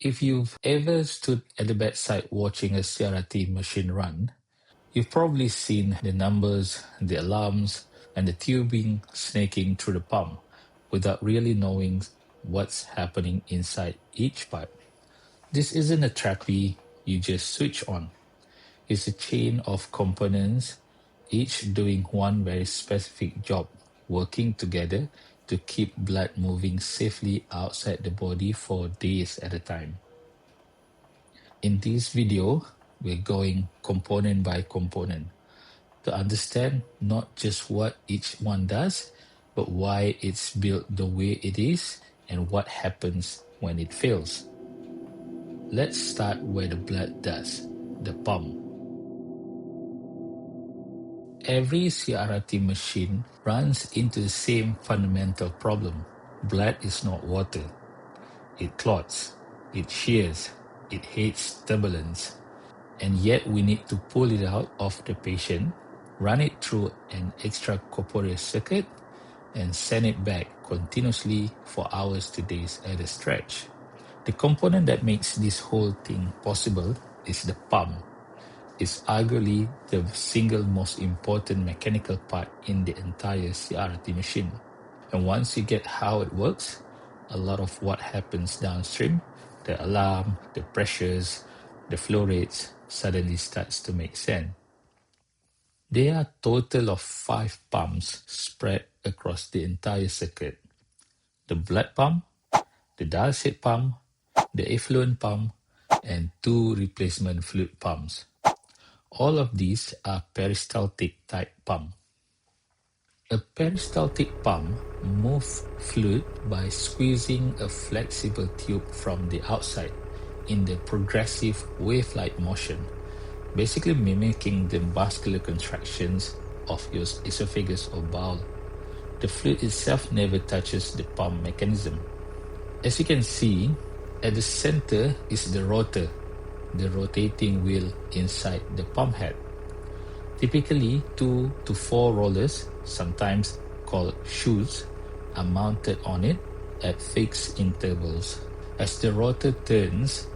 If you've ever stood at the bedside watching a CRRT machine run, you've probably seen the numbers, the alarms, and the tubing snaking through the pump without really knowing what's happening inside each pipe. This isn't a trappy you just switch on. It's a chain of components, each doing one very specific job, working together to keep blood moving safely outside the body for days at a time. In this video, we're going component by component to understand not just what each one does, but why it's built the way it is and what happens when it fails. Let's start where the blood does, the pump. Every CRRT machine runs into the same fundamental problem. Blood is not water. It clots, it shears, it hates turbulence. And yet we need to pull it out of the patient, run it through an extracorporeal circuit, and send it back continuously for hours to days at a stretch. The component that makes this whole thing possible is the pump. It's arguably the single most important mechanical part in the entire CRRT machine. And once you get how it works, a lot of what happens downstream, the alarm, the pressures, the flow rates, suddenly starts to make sense. There are a total of 5 pumps spread across the entire circuit. The blood pump, the dialysis pump, the effluent pump, and 2 replacement fluid pumps. All of these are peristaltic type pump. A peristaltic pump moves fluid by squeezing a flexible tube from the outside in the progressive wave-like motion, basically mimicking the vascular contractions of your esophagus or bowel. The fluid itself never touches the pump mechanism. As you can see, at the center is the rotor, the rotating wheel inside the pump head. Typically, 2 to 4 rollers, sometimes called shoes, are mounted on it at fixed intervals. As the rotor turns,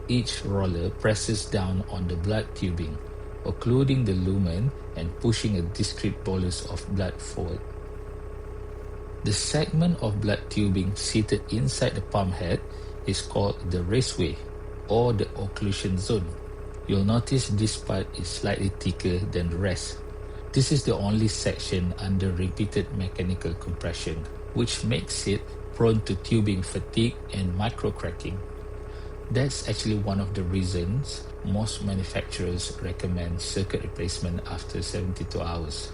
each roller presses down on the blood tubing, occluding the lumen and pushing a discrete bolus of blood forward. The segment of blood tubing seated inside the pump head is called the raceway, or the occlusion zone. You'll notice this part is slightly thicker than the rest. This is the only section under repeated mechanical compression, which makes it prone to tubing fatigue and microcracking. That's actually one of the reasons most manufacturers recommend circuit replacement after 72 hours.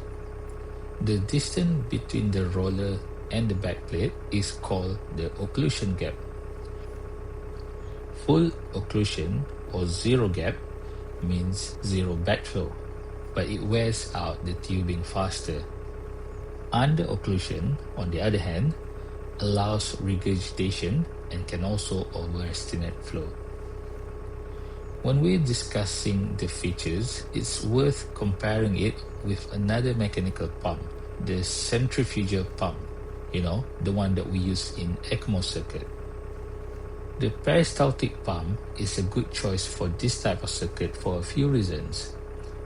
The distance between the roller and the backplate is called the occlusion gap. Full occlusion or zero gap means zero backflow, but it wears out the tubing faster. Under occlusion, on the other hand, allows regurgitation and can also overestimate flow. When we're discussing the features, it's worth comparing it with another mechanical pump, the centrifugal pump, the one that we use in ECMO circuit. The peristaltic pump is a good choice for this type of circuit for a few reasons.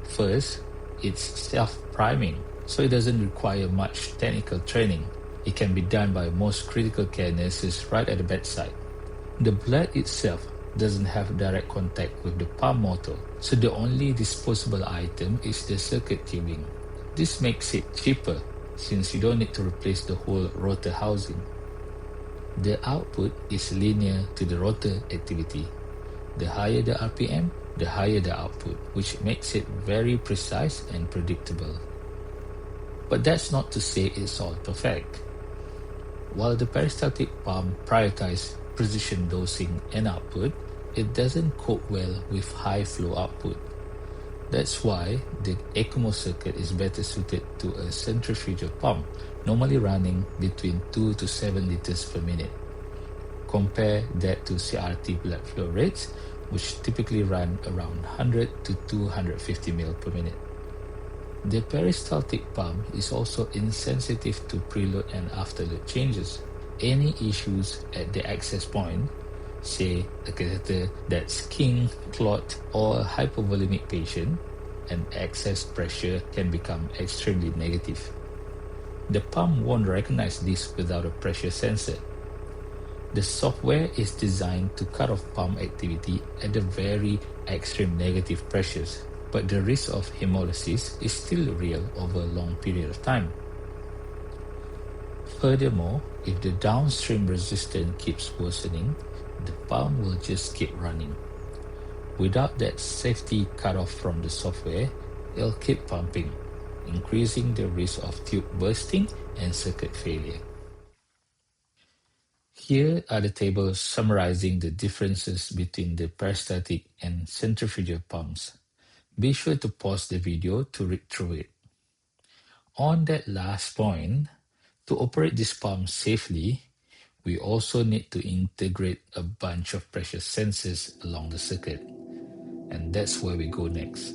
First, it's self-priming, so it doesn't require much technical training. It can be done by most critical care nurses right at the bedside. The blood itself doesn't have direct contact with the pump motor, so the only disposable item is the circuit tubing. This makes it cheaper since you don't need to replace the whole rotor housing. The output is linear to the rotor activity. The higher the RPM, the higher the output, which makes it very precise and predictable. But that's not to say it's all perfect. While the peristaltic pump prioritizes precision dosing and output, it doesn't cope well with high flow output. That's why the ECMO circuit is better suited to a centrifugal pump, normally running between 2 to 7 liters per minute. Compare that to CRRT blood flow rates, which typically run around 100 to 250 ml per minute. The peristaltic pump is also insensitive to preload and afterload changes. Any issues at the access point, say a catheter that's king, clot, or a hypovolemic patient, and excess pressure can become extremely negative. The pump won't recognize this without a pressure sensor. The software is designed to cut off pump activity at the very extreme negative pressures, but the risk of hemolysis is still real over a long period of time. Furthermore, if the downstream resistance keeps worsening, the pump will just keep running. Without that safety cutoff from the software, it'll keep pumping, increasing the risk of tube bursting and circuit failure. Here are the tables summarizing the differences between the peristaltic and centrifugal pumps. Be sure to pause the video to read through it. On that last point, to operate this pump safely, we also need to integrate a bunch of pressure sensors along the circuit. And that's where we go next.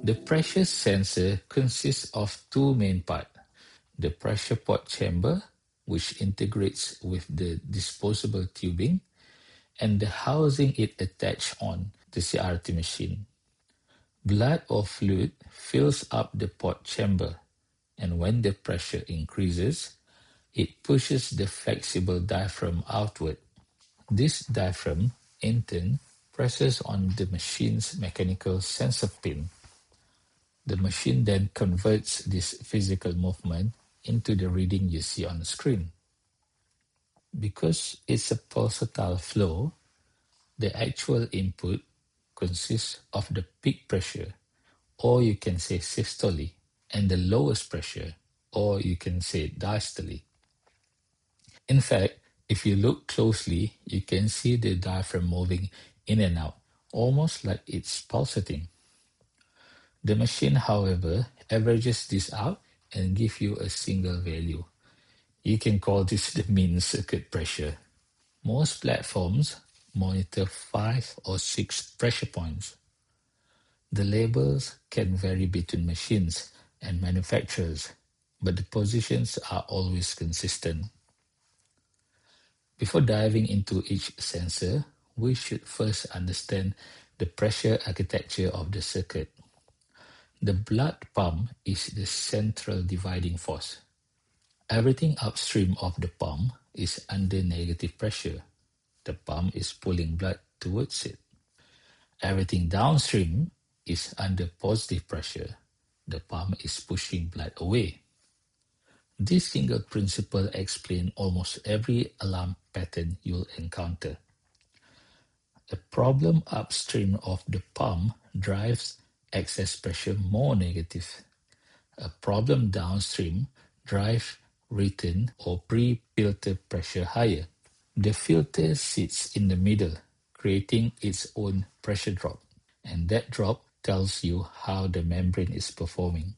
The pressure sensor consists of two main parts. The pressure port chamber, which integrates with the disposable tubing, and the housing it attached on the CRRT machine. Blood or fluid fills up the port chamber, and when the pressure increases, it pushes the flexible diaphragm outward. This diaphragm, in turn, presses on the machine's mechanical sensor pin. The machine then converts this physical movement into the reading you see on the screen. Because it's a pulsatile flow, the actual input consists of the peak pressure, or you can say systole, and the lowest pressure, or you can say diastole. In fact, if you look closely, you can see the diaphragm moving in and out, almost like it's pulsating. The machine, however, averages this out and gives you a single value. You can call this the mean circuit pressure. Most platforms monitor 5 or 6 pressure points. The labels can vary between machines and manufacturers, but the positions are always consistent. Before diving into each sensor, we should first understand the pressure architecture of the circuit. The blood pump is the central dividing force. Everything upstream of the pump is under negative pressure. The pump is pulling blood towards it. Everything downstream is under positive pressure. The pump is pushing blood away. This single principle explains almost every alarm pattern you'll encounter. A problem upstream of the pump drives excess pressure more negative. A problem downstream drives return or pre-filter pressure higher. The filter sits in the middle, creating its own pressure drop, and that drop tells you how the membrane is performing.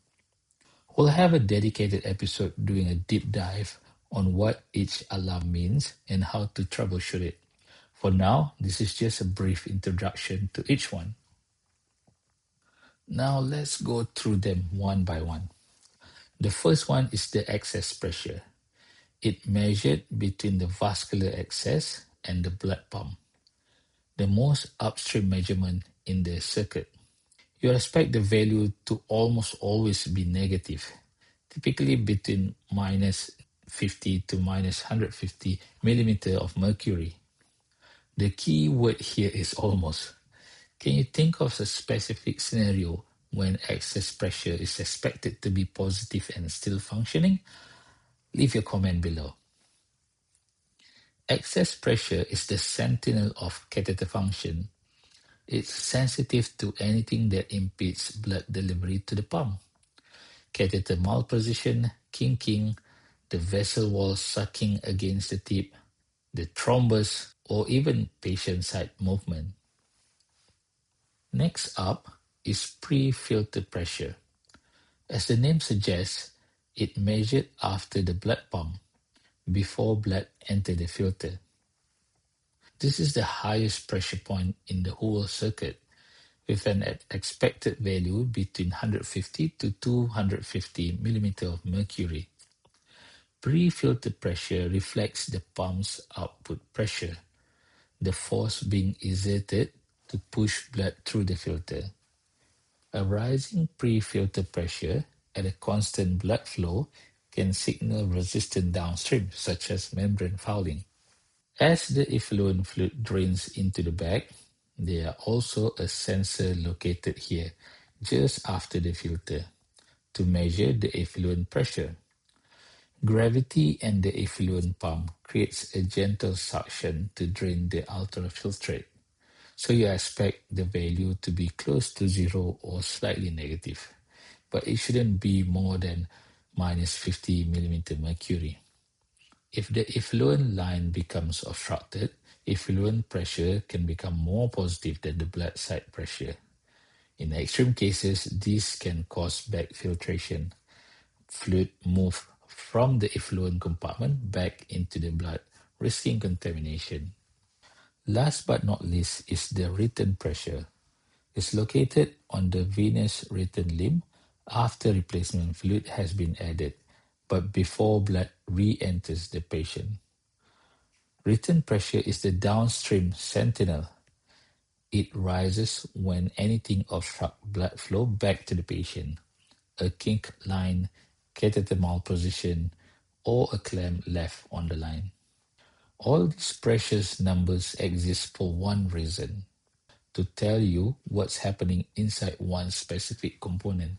We'll have a dedicated episode doing a deep dive on what each alarm means and how to troubleshoot it. For now, this is just a brief introduction to each one. Now let's go through them one by one. The first one is the excess pressure. It measured between the vascular access and the blood pump, the most upstream measurement in the circuit. You expect the value to almost always be negative, typically between minus 50 to minus 150 millimeter of mercury. The key word here is almost. Can you think of a specific scenario when excess pressure is expected to be positive and still functioning? Leave your comment below. Excess pressure is the sentinel of catheter function. It's sensitive to anything that impedes blood delivery to the pump. Catheter malposition, kinking, the vessel wall sucking against the tip, the thrombus, or even patient side movement. Next up is pre-filter pressure. As the name suggests, it measured after the blood pump, before blood enters the filter. This is the highest pressure point in the whole circuit, with an expected value between 150 to 250 millimeter of mercury. pre-filter pressure reflects the pump's output pressure, the force being exerted to push blood through the filter. A rising pre-filter pressure at a constant blood flow can signal resistance downstream, such as membrane fouling. As the effluent fluid drains into the bag, there are also a sensor located here, just after the filter, to measure the effluent pressure. Gravity and the effluent pump creates a gentle suction to drain the ultrafiltrate, so you expect the value to be close to zero or slightly negative, but it shouldn't be more than minus 50 millimeter mercury. If the effluent line becomes obstructed, effluent pressure can become more positive than the blood side pressure. In extreme cases, this can cause back filtration. Fluid move from the effluent compartment back into the blood, risking contamination. Last but not least is the return pressure. It's located on the venous return limb after replacement fluid has been added, but before blood re-enters the patient. Return pressure is the downstream sentinel. It rises when anything obstructs blood flow back to the patient. A kink line, catheter malposition, or a clamp left on the line. All these precious numbers exist for one reason: to tell you what's happening inside one specific component.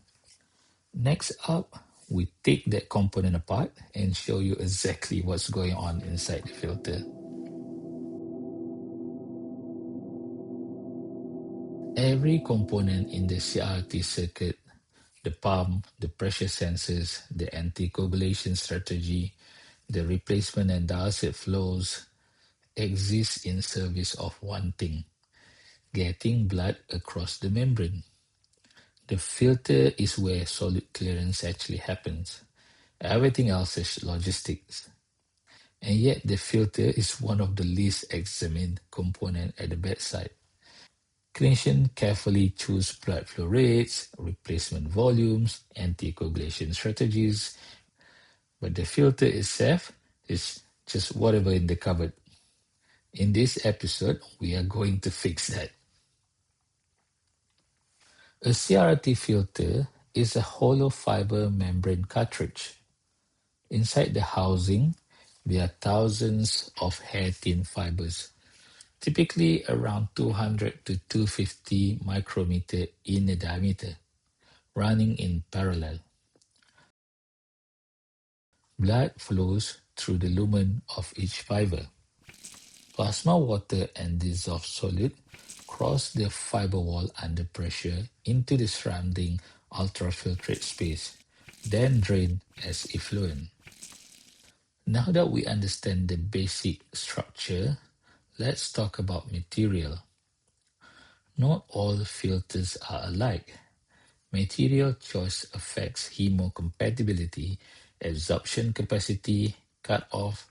Next up, we take that component apart and show you exactly what's going on inside the filter. Every component in the CRRT circuit, the pump, the pressure sensors, the anticoagulation strategy, the replacement and dialysis flows, exists in service of one thing: getting blood across the membrane. The filter is where solid clearance actually happens. Everything else is logistics. And yet the filter is one of the least examined components at the bedside. Clinicians carefully choose blood flow rates, replacement volumes, anticoagulation strategies, but the filter itself is just whatever in the cupboard. In this episode, we are going to fix that. A CRRT filter is a hollow fiber membrane cartridge. Inside the housing, there are thousands of hair-thin fibers, typically around 200 to 250 micrometer in diameter, running in parallel. Blood flows through the lumen of each fiber. Plasma water and dissolved solid cross the fiber wall under pressure into the surrounding ultrafiltrate space, then drain as effluent. Now that we understand the basic structure, let's talk about material. Not all filters are alike. Material choice affects hemocompatibility, absorption capacity, cutoff,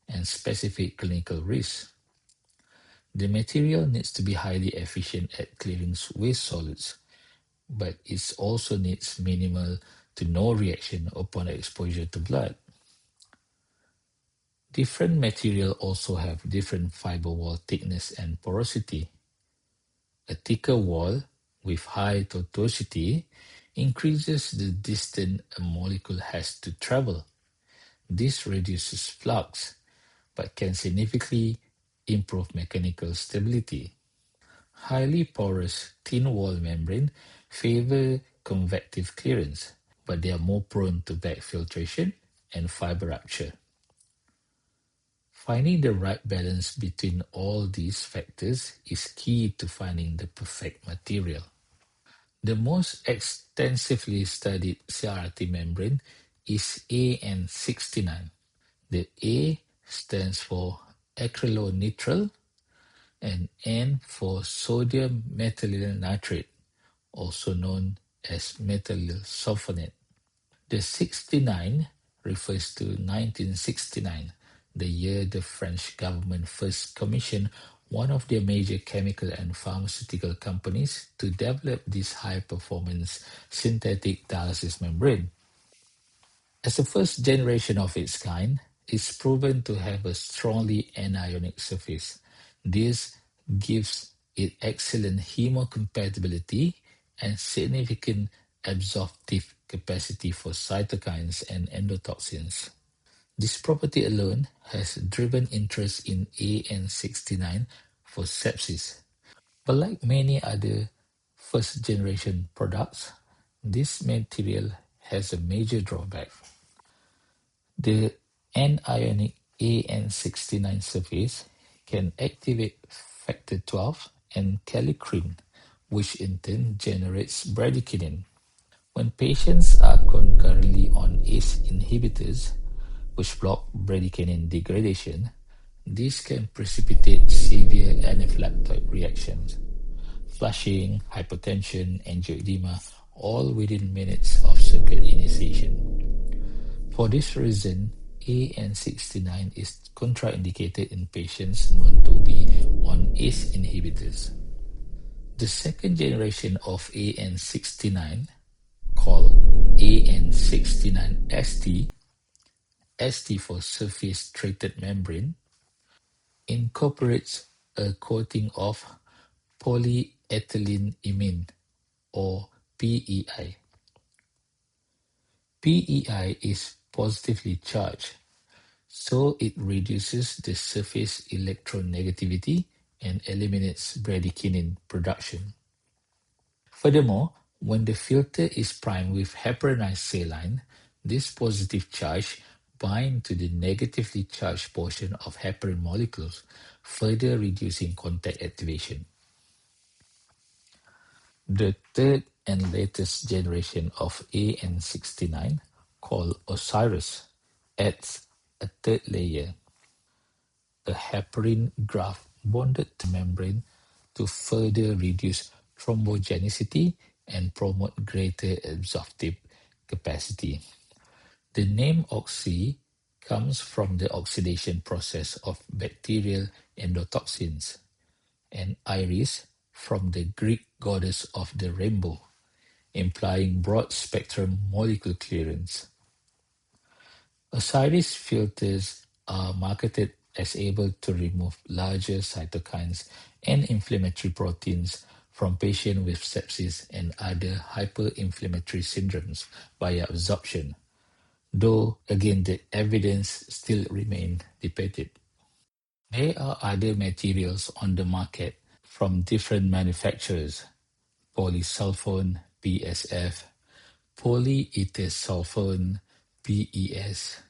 and specific clinical risks. The material needs to be highly efficient at clearing waste solids, but it also needs minimal to no reaction upon exposure to blood. Different materials also have different fiber wall thickness and porosity. A thicker wall with high tortuosity increases the distance a molecule has to travel. This reduces flux, but can significantly improve mechanical stability. Highly porous thin wall membrane favor convective clearance, but they are more prone to back filtration and fiber rupture. Finding the right balance between all these factors is key to finding the perfect material. The most extensively studied CRRT membrane is AN69. The A stands for acrylonitrile and N for sodium methyl nitrate, also known as methyl sulfonate. The 69 refers to 1969, the year the French government first commissioned one of their major chemical and pharmaceutical companies to develop this high-performance synthetic dialysis membrane. As the first generation of its kind, it's proven to have a strongly anionic surface. This gives it excellent hemocompatibility and significant absorptive capacity for cytokines and endotoxins. This property alone has driven interest in AN69 for sepsis. But like many other first-generation products, this material has a major drawback. The anionic AN69 surface can activate factor 12 and kallikrein, which in turn generates bradykinin. When patients are concurrently on ACE inhibitors, which block bradykinin degradation, this can precipitate severe anaphylactic reactions, flushing, hypotension, angioedema, all within minutes of circuit initiation. For this reason, AN69 is contraindicated in patients known to be on ACE inhibitors. The second generation of AN69, called AN69ST, ST for surface treated membrane, incorporates a coating of polyethyleneimine or PEI. PEI is positively charged, so it reduces the surface electronegativity and eliminates bradykinin production. Furthermore, when the filter is primed with heparinized saline, this positive charge binds to the negatively charged portion of heparin molecules, further reducing contact activation. The third and latest generation of AN69, called Osiris, adds a third layer, a heparin graft bonded to membrane to further reduce thrombogenicity and promote greater absorptive capacity. The name oxy comes from the oxidation process of bacterial endotoxins, and iris from the Greek goddess of the rainbow, implying broad-spectrum molecule clearance. Osiris filters are marketed as able to remove larger cytokines and inflammatory proteins from patients with sepsis and other hyperinflammatory syndromes via absorption, though again the evidence still remains debated. There are other materials on the market from different manufacturers: polysulfone (PSF), polyethersulfone (PES),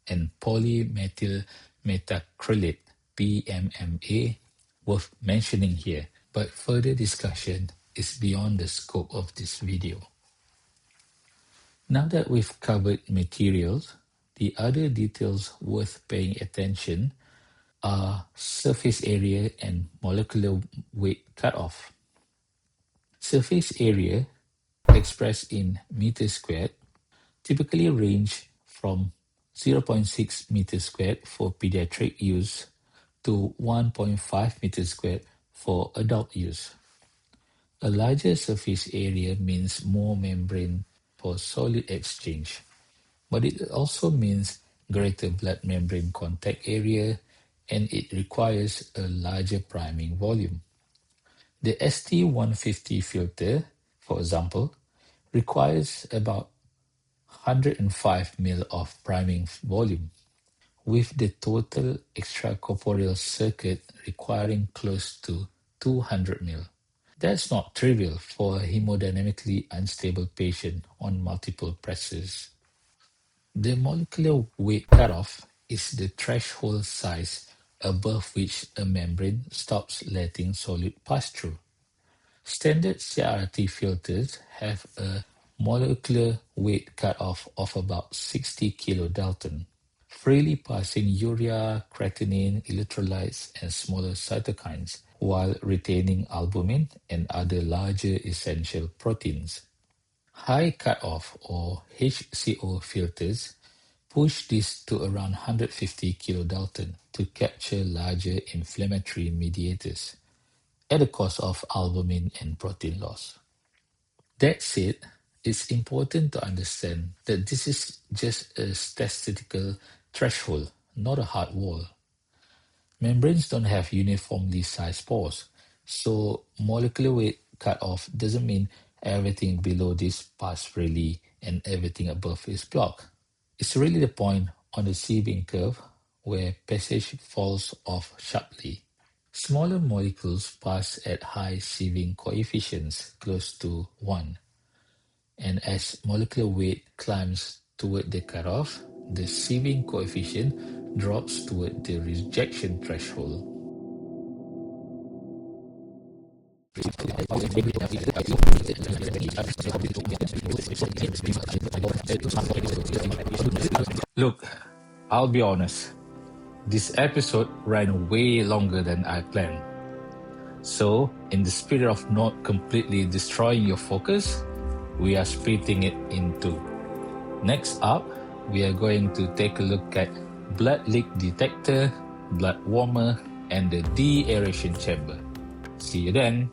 and polymethyl methacrylate (PMMA), worth mentioning here, but further discussion is beyond the scope of this video. Now that we've covered materials, the other details worth paying attention are surface area and molecular weight cutoff. Surface area, expressed in meters squared, typically range from 0.6 meters squared for pediatric use to 1.5 meters squared for adult use. A larger surface area means more membrane for solid exchange, but it also means greater blood membrane contact area, and it requires a larger priming volume. The ST150 filter, for example, requires about 105 ml of priming volume, with the total extracorporeal circuit requiring close to 200 ml. That's not trivial for a hemodynamically unstable patient on multiple pressors. The molecular weight cutoff is the threshold size above which a membrane stops letting solid pass through. Standard CRRT filters have a molecular weight cutoff of about 60 kilodalton, freely passing urea, creatinine, electrolytes, and smaller cytokines, while retaining albumin and other larger essential proteins. High cutoff or HCO filters push this to around 150 kilodalton to capture larger inflammatory mediators at the cost of albumin and protein loss. That said, It's important to understand that this is just a statistical threshold, not a hard wall. Membranes don't have uniformly sized pores, so molecular weight cutoff doesn't mean everything below this pass freely and everything above is blocked. It's really the point on the sieving curve where passage falls off sharply. Smaller molecules pass at high sieving coefficients close to 1, and as molecular weight climbs toward the cutoff, the sieving coefficient drops toward the rejection threshold. Look, I'll be honest, this episode ran way longer than I planned. So, in the spirit of not completely destroying your focus, we are splitting it in two. Next up, we are going to take a look at blood leak detector, blood warmer, and the deaeration chamber. See you then.